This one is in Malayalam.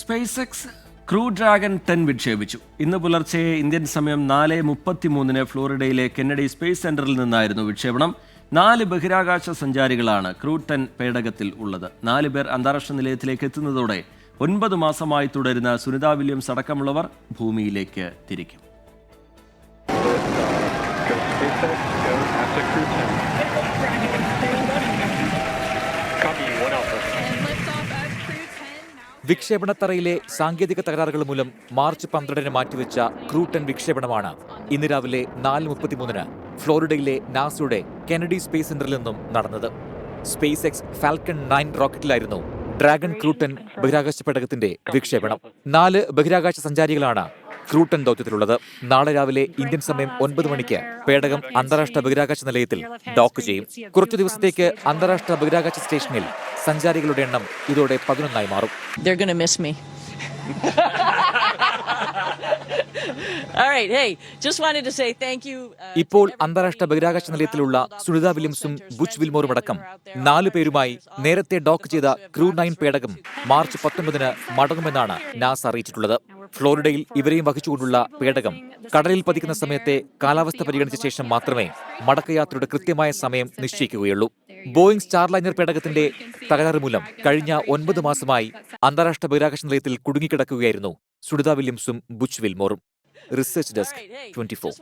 Space X crew dragon 10 വിക്ഷേപിച്ചു. ഇന്ന് പുലർച്ചെ ഇന്ത്യൻ സമയം 4:33 ഫ്ലോറിഡയിലെ കെന്നഡി സ്പേസ് സെന്ററിൽ നിന്നായിരുന്നു വിക്ഷേപണം. 4 ബഹിരാകാശ സഞ്ചാരികളാണ് ക്രൂ 10 പേടകത്തിൽ ഉള്ളത്. 4 പേർ അന്താരാഷ്ട്ര നിലയത്തിലേക്ക് എത്തുന്നതോടെ 9 മാസമായി തുടരുന്ന സുനിത വില്യംസ് അടക്കമുള്ളവർ ഭൂമിയിലേക്ക് തിരിക്കും. വിക്ഷേപണത്തറയിലെ സാങ്കേതിക തകരാറുകൾ മൂലം മാർച്ച് 12 മാറ്റിവെച്ച ക്രൂ 10 വിക്ഷേപണമാണ് ഇന്ന് രാവിലെ 4:33 ഫ്ലോറിഡയിലെ നാസയുടെ കെനഡി സ്പേസ് സെന്ററിൽ നിന്നും നടന്നത്. സ്പേസ് എക്സ് ഫാൽക്കൺ 9 റോക്കറ്റിലായിരുന്നു ഡ്രാഗൺ ക്രൂ 10 ബഹിരാകാശ പേടകത്തിന്റെ വിക്ഷേപണം. 4 ബഹിരാകാശ സഞ്ചാരികളാണ് ക്രൂ 10 ദൗത്യത്തിലുള്ളത്. നാളെ രാവിലെ ഇന്ത്യൻ സമയം 9 മണിക്ക് പേടകം അന്താരാഷ്ട്ര ബഹിരാകാശ നിലയത്തിൽ ഡോക്ക് ചെയ്യും. കുറച്ചു ദിവസത്തേക്ക് അന്താരാഷ്ട്ര ബഹിരാകാശ സ്റ്റേഷനിൽ സഞ്ചാരികളുടെ എണ്ണം ഇതോടെ 11 മാറും. ഇപ്പോൾ അന്താരാഷ്ട്ര ബഹിരാകാശ നിലയത്തിലുള്ള സുനിത വില്യംസും ബുച്ച് വിൽമോറും അടക്കം 4 പേരുമായി നേരത്തെ ഡോക്ക് ചെയ്ത ക്രൂ 9 പേടകം മാർച്ച് 19 മടങ്ങുമെന്നാണ് നാസ അറിയിച്ചിട്ടുള്ളത്. ഫ്ലോറിഡയിൽ ഇവരെയും വഹിച്ചുകൊണ്ടുള്ള പേടകം കടലിൽ പതിക്കുന്ന സമയത്തെ കാലാവസ്ഥ പരിഗണിച്ച ശേഷം മാത്രമേ മടക്കയാത്രയുടെ കൃത്യമായ സമയം നിശ്ചയിക്കുകയുള്ളൂ. ബോയിംഗ് സ്റ്റാർലൈനർ പേടകത്തിന്റെ തകരാറ് മൂലം കഴിഞ്ഞ 9 മാസമായി അന്താരാഷ്ട്ര ബഹിരാകാശ നിലയത്തിൽ കുടുങ്ങിക്കിടക്കുകയായിരുന്നു സുനിത വില്യംസും ബുച്ച് വിൽമോറും. Research desk 24.